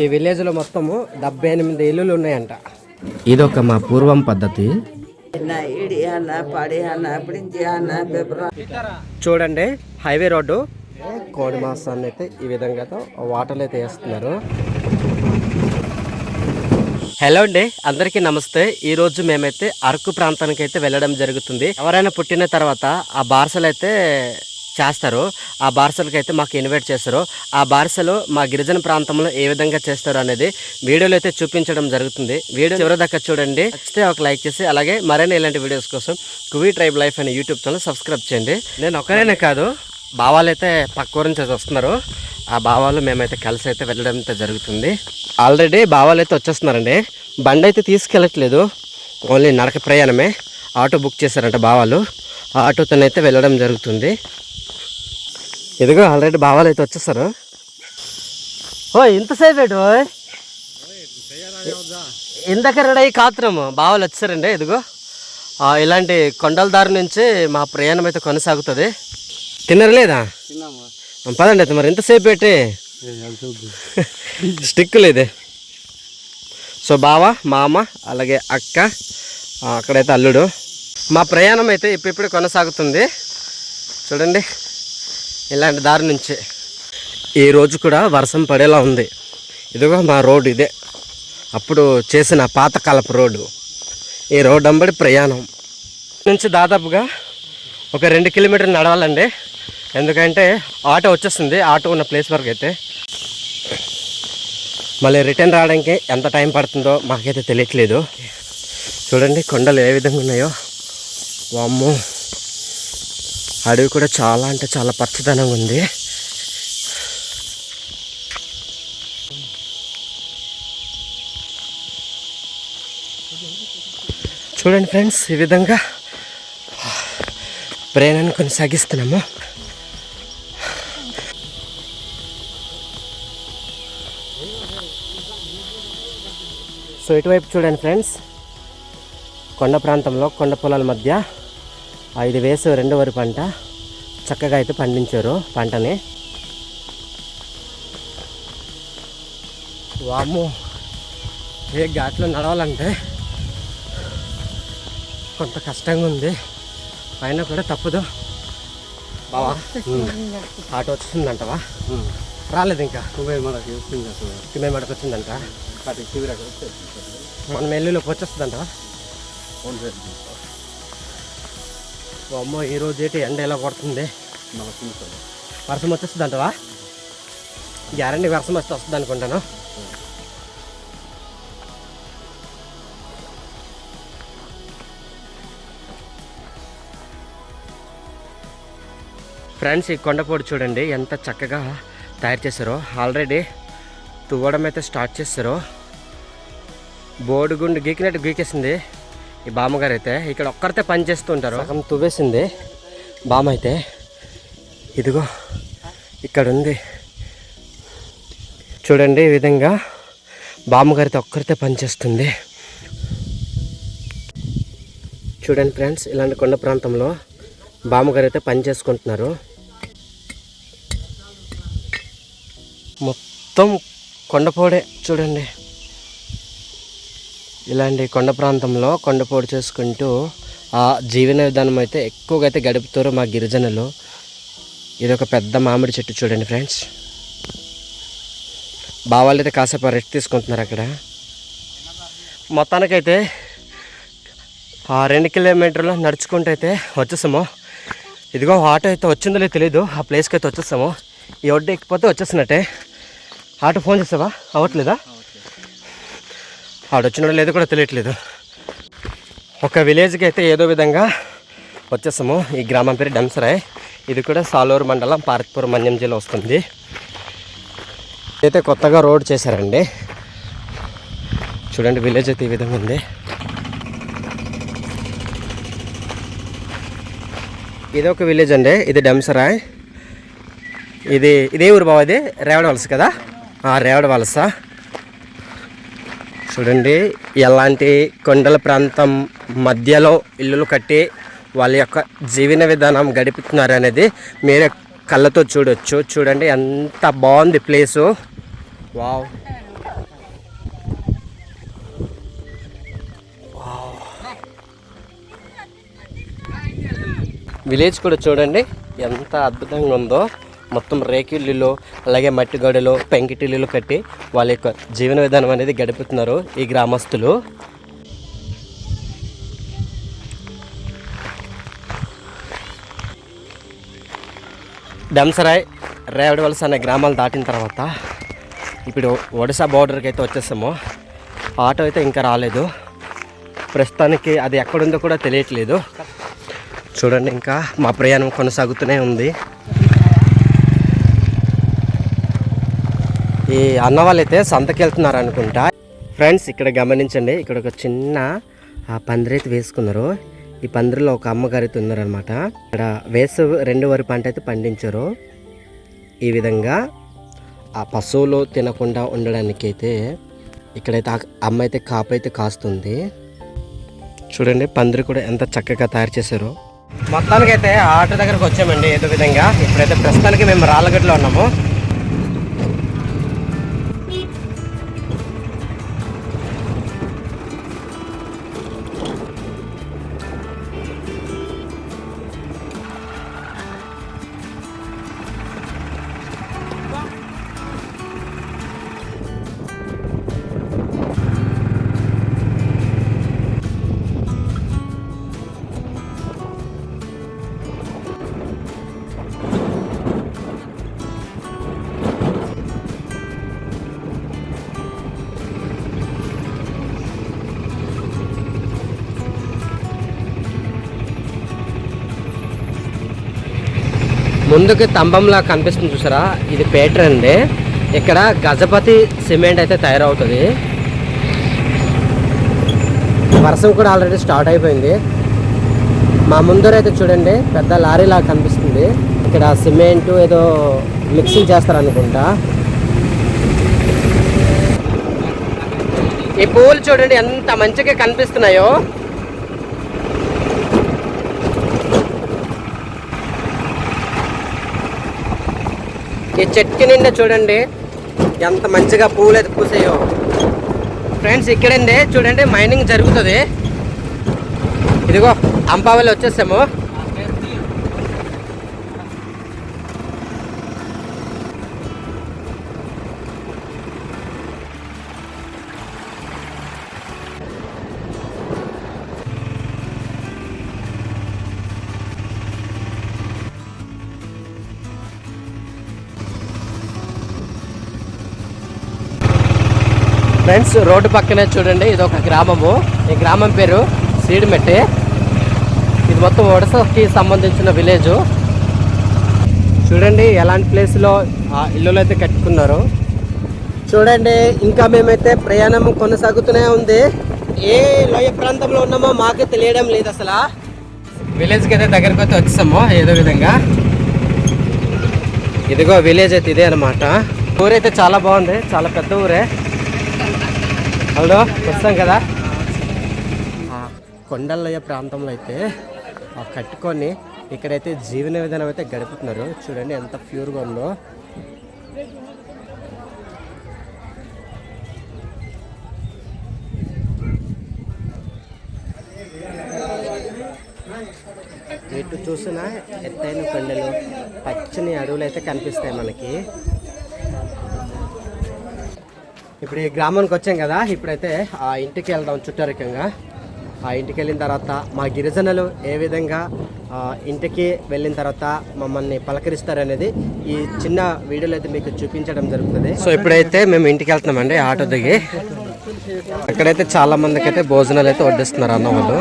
ఈ విలేజ్ లో మొత్తము 78 ఇల్లులు ఉన్నాయంట. ఇదొక మా పూర్వం పద్ధతి. చూడండి హైవే రోడ్డు కోడి మాసాన్ని అయితే ఈ విధంగా వాటర్లు అయితే వేస్తున్నారు. హలో అండి, అందరికీ నమస్తే. ఈ రోజు మేమైతే అరకు ప్రాంతానికి అయితే వెళ్ళడం జరుగుతుంది. ఎవరైనా పుట్టిన తర్వాత ఆ బార్సలు అయితే చేస్తారు. ఆ బార్సలకి అయితే మాకు ఇన్వైట్ చేస్తారు. ఆ బార్సలు మా గిరిజన ప్రాంతంలో ఏ విధంగా చేస్తారు అనేది వీడియోలో అయితే చూపించడం జరుగుతుంది. వీడియో చివరి దాకా చూడండి. నచ్చితే ఒక లైక్ చేసి అలాగే మరిన్ని ఇలాంటి వీడియోస్ కోసం కువీ ట్రైబ్ లైఫ్ అనే యూట్యూబ్ ఛానల్ సబ్స్క్రైబ్ చేయండి. నేను ఒకరేనే కాదు, బావాలు అయితే పక్క ఊరు నుంచి వస్తున్నారు. ఆ బావాలు మేమైతే కలిసి అయితే వెళ్ళడం అయితే జరుగుతుంది. ఆల్రెడీ బావాలు అయితే వచ్చేస్తున్నారండి. బండి అయితే తీసుకెళ్ళట్లేదు, ఓన్లీ నడక ప్రయాణమే. ఆటో బుక్ చేశారంట బావాలు. ఆటోతోనైతే వెళ్ళడం జరుగుతుంది. ఇదిగో ఆల్రెడీ బావాలు అయితే వచ్చేస్తారు. ఓ ఇంతసేపు ఏటు ఇందాక రెడీ కాత్రము బావాలు వచ్చారండి. ఇదిగో ఇలాంటి కొండల దారి నుంచి మా ప్రయాణం అయితే కొనసాగుతుంది. తిన్నరు లేదా? పదండి అయితే మరి ఇంతసేపు పెట్టి స్టిక్ లేదే. సో బావ, మామ, అలాగే అక్క, అక్కడైతే అల్లుడు. మా ప్రయాణం అయితే ఇప్పుడు కొనసాగుతుంది. చూడండి ఇలాంటి దారి నుంచి. ఈ రోజు కూడా వర్షం పడేలా ఉంది. ఇదిగో మా రోడ్డు ఇదే, అప్పుడు చేసిన పాతకాలపు రోడ్డు. ఈ రోడ్డు అంబడి ప్రయాణం నుంచి దాదాపుగా ఒక 2 కిలోమీటర్లు నడవాలండి. ఎందుకంటే ఆటో వచ్చేస్తుంది. ఆటో ఉన్న ప్లేస్ వరకు అయితే మళ్ళీ రిటర్న్ రావడానికి ఎంత టైం పడుతుందో మాకైతే తెలియట్లేదు. చూడండి కొండలు ఏ విధంగా ఉన్నాయో. వామ్మో, అడవి కూడా చాలా అంటే చాలా పచ్చదనంగా ఉంది. చూడండి ఫ్రెండ్స్, ఈ విధంగా ప్రయాణాన్ని కొనసాగిస్తున్నాము. సో ఇటువైపు చూడండి ఫ్రెండ్స్, కొండ ప్రాంతంలో కొండ పొలాల మధ్య ఇది వేసే 2వ వరి పంట చక్కగా అయితే పండించారు పంటని. వామ్మో, ఏ ఘాట్లో నడవాలంటే కొంత కష్టంగా ఉంది. అయినా కూడా తప్పదు. బావా ఆటో వచ్చిందంటవా? రాలేదు ఇంకా. మడకు వచ్చిందంట. మన మెల్లులోకి వచ్చేస్తుందంటవా? అమ్మో, ఈరోజు ఏంటి ఎండ ఎలా కొడుతుంది. వర్షం వచ్చేస్తుంది అంటవా? గ్యారంటీ వర్షం వస్తే వస్తుంది అనుకుంటాను. ఫ్రెండ్స్, ఈ కొండపోడు చూడండి ఎంత చక్కగా తయారు చేశారో. ఆల్రెడీ తువ్వడం అయితే స్టార్ట్ చేశారు. బోర్డు గుండు గీకినట్టు గీకేసింది ఈ బామ్మగారు అయితే. ఇక్కడ ఒక్కరితే పని చేస్తూ ఉంటారు. సగం తువ్వేసింది బామ్మ అయితే. ఇదిగో ఇక్కడ ఉంది చూడండి. ఈ విధంగా బామ్మగారితో ఒక్కరితే పని చేస్తుంది. చూడండి ఫ్రెండ్స్, ఇలాంటి కొండ ప్రాంతంలో బామ్మగారు అయితే పని చేసుకుంటున్నారు. మొత్తం కొండపోడే చూడండి. ఇలాంటి కొండ ప్రాంతంలో కొండపోడు చేసుకుంటూ ఆ జీవన విధానం అయితే ఎక్కువగా అయితే గడుపుతారు మా గిరిజనులు. ఇది ఒక పెద్ద మామిడి చెట్టు చూడండి ఫ్రెండ్స్. బావాళ్ళు అయితే కాసేపు రెస్ట్ తీసుకుంటున్నారు అక్కడ. మొత్తానికైతే 2 కిలోమీటర్లు నడుచుకుంటూ అయితే వచ్చేసాము. ఇదిగో ఆటో అయితే వచ్చిందో లేదో తెలీదు. ఆ ప్లేస్కి అయితే వచ్చేసాము. ఈ ఒడ్డు ఎక్కిపోతే వచ్చేసినట్టే. ఆటో ఫోన్ చేసావా? అవ్వట్లేదా? ఆడు వచ్చినాడో లేదో కూడా తెలియట్లేదు. ఒక విలేజ్కి అయితే ఏదో విధంగా వచ్చేసాము. ఈ గ్రామం పేరు డంసరాయ్. ఇది కూడా సాలూరు మండలం, పార్వతీపురం, మన్యం జిల్లా వస్తుంది. అయితే కొత్తగా రోడ్ చేశారండి. చూడండి విలేజ్ అయితే ఈ విధంగా ఉంది. ఇది ఒక విలేజ్ అండి. ఇది డంసరాయ్. ఇదే ఊరు బావ? ఇది రేవడ వలస కదా? రేవడ వలస. చూడండి ఎలాంటి కొండల ప్రాంతం మధ్యలో ఇల్లులు కట్టి వాళ్ళ యొక్క జీవన విధానం గడుపుతున్నారు అనేది మీరే కళ్ళతో చూడొచ్చు. చూడండి ఎంత బాగుంది ప్లేసు. వావ్, విలేజ్ కూడా చూడండి ఎంత అద్భుతంగా ఉందో. మొత్తం రేకిళ్ళు, అలాగే మట్టి గోడలు, పెంకిటిల్లులు కట్టి వాళ్ళ యొక్క జీవన విధానం అనేది గడుపుతున్నారు ఈ గ్రామస్తులు. డంసరాయ్, రేవడవలస అనే గ్రామాలు దాటిన తర్వాత ఇప్పుడు ఒడిశా బోర్డర్కి అయితే వచ్చేసాము. ఆటో అయితే ఇంకా రాలేదు, ప్రస్తుతానికి అది ఎక్కడుందో కూడా తెలియట్లేదు. చూడండి ఇంకా మా ప్రయాణం కొనసాగుతూనే ఉంది. ఈ అన్న వాళ్ళైతే సంతకి వెళ్తున్నారు అనుకుంటా. ఫ్రెండ్స్ ఇక్కడ గమనించండి, ఇక్కడ ఒక చిన్న పందిరైతే వేసుకున్నారు. ఈ పందిరిలో ఒక అమ్మగారు అయితే ఉన్నారనమాట. ఇక్కడ వేసవి 2 వరి పంట అయితే పండించారు. ఈ విధంగా ఆ పశువులు తినకుండా ఉండడానికి అయితే ఇక్కడైతే అమ్మ అయితే కాపు అయితే కాస్తుంది. చూడండి పందిరి కూడా ఎంత చక్కగా తయారు చేశారు. మొత్తానికైతే ఆటో దగ్గరకు వచ్చామండి. ఏదో విధంగా ఇప్పుడైతే ప్రస్తుతానికి మేము రాళ్ళగడ్డలో ఉన్నాము. ముందుకి స్తంభంలా కనిపిస్తుంది చూసారా, ఇది పేటర్ అండి. ఇక్కడ గజపతి సిమెంట్ అయితే తయారవుతుంది. వర్షం కూడా ఆల్రెడీ స్టార్ట్ అయిపోయింది. మా ముందరైతే చూడండి పెద్ద లారీలా కనిపిస్తుంది. ఇక్కడ సిమెంట్ ఏదో మిక్సింగ్ చేస్తారనుకుంటా. ఈ పూలు చూడండి ఎంత మంచిగా కనిపిస్తున్నాయో. ఈ చెట్టు నిండా చూడండి ఎంత మంచిగా పూలు అయితే పూసాయో. ఫ్రెండ్స్ ఇక్కడండి చూడండి మైనింగ్ జరుగుతుంది. ఇదిగో అంపావల్లి వచ్చేసాము. ఫ్రెండ్స్ రోడ్డు పక్కనే చూడండి ఇది ఒక గ్రామము. ఈ గ్రామం పేరు సీడిమెట్టి. ఇది మొత్తం ఒడిశాకి సంబంధించిన విలేజ్. చూడండి ఎలాంటి ప్లేస్లో ఇల్లులు అయితే కట్టుకున్నారు. చూడండి ఇంకా మేమైతే ప్రయాణం కొనసాగుతూనే ఉంది. ఏ లోయ ప్రాంతంలో ఉన్నామో మాకే తెలియడం లేదు అసలు. విలేజ్కి అయితే దగ్గరకు అయితే వచ్చేసాము ఏదో విధంగా. ఇదిగో విలేజ్ అయితే ఇదే అనమాట. ఊరైతే చాలా బాగుంది, చాలా పెద్ద ఊరే. హలో వస్తాం కదా. కొండలయ ప్రాంతంలో అయితే కట్టుకొని ఇక్కడైతే జీవన విధానం అయితే గడుపుతున్నారు. చూడండి ఎంత ప్యూర్గా ఉందో. ఇటు చూసిన ఎత్తైన కొండలు, పచ్చని అడవులు అయితే కనిపిస్తాయి మనకి. ఇప్పుడు ఈ గ్రామానికి వచ్చాం కదా, ఇప్పుడైతే ఆ ఇంటికి వెళ్దాం చుట్టరికంగా. ఆ ఇంటికి వెళ్ళిన తర్వాత మా గిరిజనులు ఏ విధంగా ఇంటికి వెళ్ళిన తర్వాత మమ్మల్ని పలకరిస్తారనేది ఈ చిన్న వీడియోలో అయితే మీకు చూపించడం జరుగుతుంది. సో ఇప్పుడైతే మేము ఇంటికి వెళ్తున్నామండి ఆటో దిగి. అక్కడైతే చాలా మందికి అయితే భోజనాలు అయితే వడ్డిస్తున్నారు అన్న వాళ్ళు.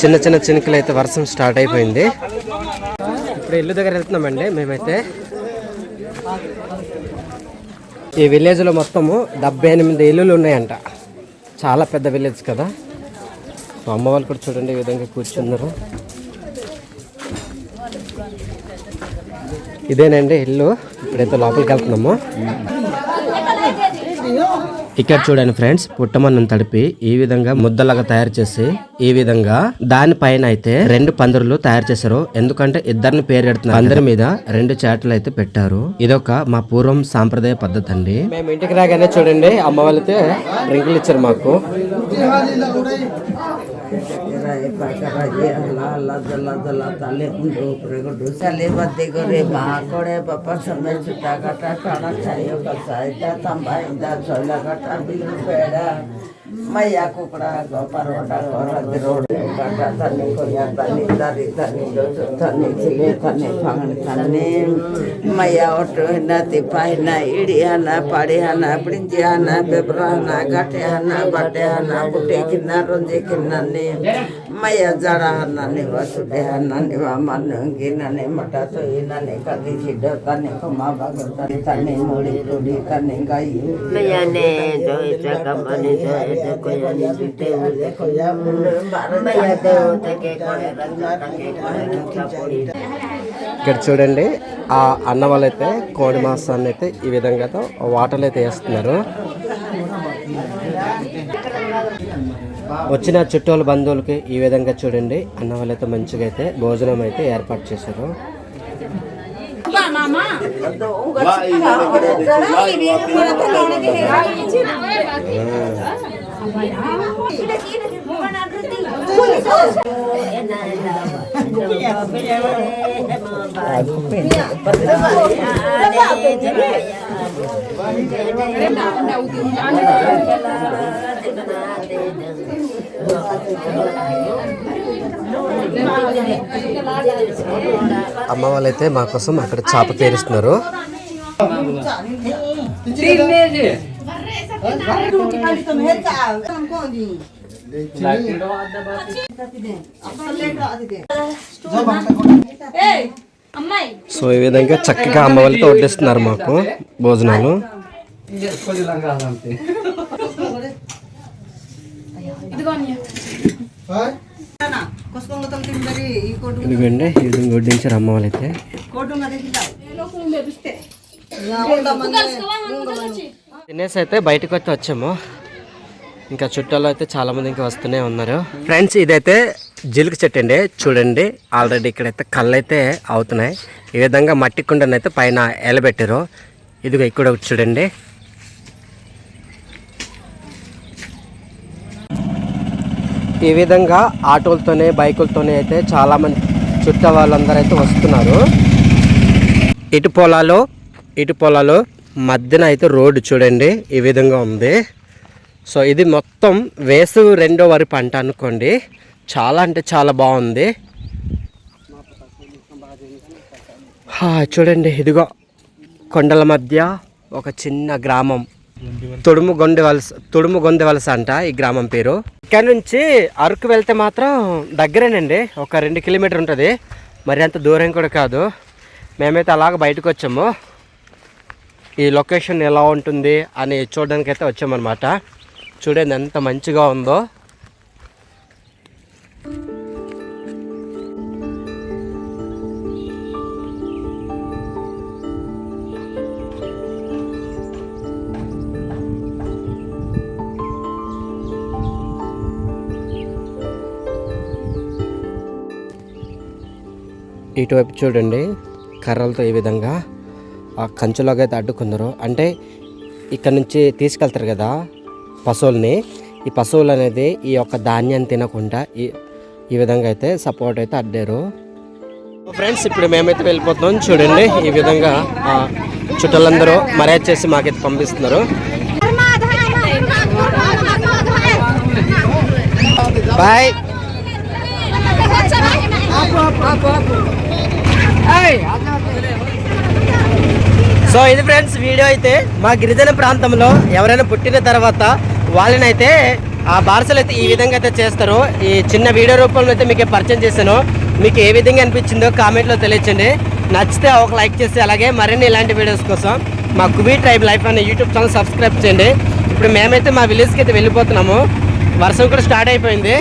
చిన్న చిన్న చినుకులు అయితే వర్షం స్టార్ట్ అయిపోయింది. ఇప్పుడు ఇల్లు దగ్గర వెళ్తున్నామండి మేమైతే. ఈ విలేజ్లో మొత్తము 78 ఇల్లులు ఉన్నాయంట. చాలా పెద్ద విలేజ్ కదా. అమ్మ వాళ్ళు కూడా చూడండి ఈ విధంగా కూర్చున్నారు. ఇదేనండి ఇల్లు. ఇప్పుడైతే లోపలికి వెళ్తున్నాము. ఇక్కడ చూడండి ఫ్రెండ్స్, పుట్టమన్నం తడిపి ఈ విధంగా ముద్దలాగా తయారు చేసి ఈ విధంగా దానిపైన అయితే 2 పందిరులు తయారు చేశారు. ఎందుకంటే ఇద్దరిని పేరు పెడుతున్నారు. పందిరి మీద 2 చాటలు అయితే పెట్టారు. ఇదొక మా పూర్వం సాంప్రదాయ పద్ధతి అండి. మేము ఇంటికి రాగానే చూడండి అమ్మ వాళ్ళైతే డ్రింకులు ఇచ్చారు మాకు. Sali bati gore ma kore papa sampai juta kata kana cayo kasaita tambah indah sola kata bilu peda maya kukra goparoda kora dirode kata tani koya tani dari tani dosa tani cile tani pangan tani maya oto nati pahina idihana padihana prinjihana bebrahana gatihana badihana putekina ronjekina ni maya jarahana ni vasudehana ni vamanungina ni matato ina ni kati sido tani koma bagotani tani muli tudi tani gayu maya ne joy jagamani joy koya ni bite ule koya maya deo teke kore ranga teke kore kapuri ఇక్కడ చూడండి ఆ అన్న వాళ్ళైతే కోడి మాంసాన్ని అయితే ఈ విధంగా వాటర్లు అయితే వేస్తున్నారు. వచ్చిన చుట్టూల బంధువులకి ఈ విధంగా చూడండి అన్న వాళ్ళైతే మంచిగా అయితే భోజనం అయితే ఏర్పాటు చేశారు. అమ్మ వాళ్ళైతే మా కోసం అక్కడ చేప పేరుస్తున్నారు. సో ఈ విధంగా చక్కగా అమ్మ వాళ్ళతో వడ్డిస్తున్నారు మాకు భోజనాలు. ఇదిగోండి ఈ విధంగా వడ్డించారు అమ్మ వాళ్ళైతే. తినేసి అయితే బయటకు అయితే వచ్చాము. ఇంకా చుట్టాలు అయితే చాలా మంది ఇంకా వస్తూనే ఉన్నారు. ఫ్రెండ్స్ ఇదైతే జిలుక చెట్టు అండి. చూడండి ఆల్రెడీ ఇక్కడైతే కళ్ళు అయితే అవుతున్నాయి. ఈ విధంగా మట్టి కుండనైతే పైన ఎలబెట్టారు. ఇదిగో ఇక్కడ ఒకటి చూడండి. ఈ విధంగా ఆటోలతోనే బైకులతోనే అయితే చాలామంది చుట్టూ వాళ్ళందరూ అయితే వస్తున్నారు. ఇటు పొలాలు మధ్యన అయితే రోడ్డు చూడండి ఈ విధంగా ఉంది. సో ఇది మొత్తం వేసవి 2వ వరి పంట అనుకోండి. చాలా అంటే చాలా బాగుంది. చూడండి ఇదిగో కొండల మధ్య ఒక చిన్న గ్రామం తుడుముగొంది వలస అంట ఈ గ్రామం పేరు. ఇక్కడ నుంచి అరకు వెళ్తే మాత్రం దగ్గరేనండి, ఒక 2 కిలోమీటర్ ఉంటుంది. మరి అంత దూరం కూడా కాదు. మేమైతే అలాగ బయటకు వచ్చాము. ఈ లొకేషన్ ఎలా ఉంటుంది అని చూడడానికి అయితే వచ్చామన్నమాట. చూడండి ఎంత మంచిగా ఉందో. ఇటువైపు చూడండి కర్రలతో ఈ విధంగా ఆ కంచులాగా అయితే అడ్డుకున్నారు. అంటే ఇక్కడ నుంచి తీసుకెళ్తారు కదా పశువుల్ని. ఈ పశువులు అనేది ఈ యొక్క ధాన్యాన్ని తినకుండా ఈ విధంగా అయితే సపోర్ట్ అయితే అడ్డారు. ఫ్రెండ్స్ ఇప్పుడు మేమైతే వెళ్ళిపోతున్నాం. చూడండి ఈ విధంగా చుట్టాలందరూ మర్యాద చేసి మాకైతే పంపిస్తున్నారు. బాయ్. సో ఇది ఫ్రెండ్స్ వీడియో అయితే మా గిరిజన ప్రాంతంలో ఎవరైనా పుట్టిన తర్వాత వాళ్ళనైతే ఆ బార్సలు అయితే ఈ విధంగా అయితే చేస్తారు. ఈ చిన్న వీడియో రూపంలో అయితే మీకు పరిచయం చేశాను. మీకు ఏ విధంగా అనిపించిందో కామెంట్లో తెలియచండి. నచ్చితే ఒక లైక్ చేసి అలాగే మరిన్ని ఇలాంటి వీడియోస్ కోసం మా కుబీ ట్రైబ్ లైఫ్ అనే యూట్యూబ్ ఛానల్ సబ్స్క్రైబ్ చేయండి. ఇప్పుడు మేమైతే మా విలేజ్కి అయితే వెళ్ళిపోతున్నాము. వర్షం కూడా స్టార్ట్ అయిపోయింది.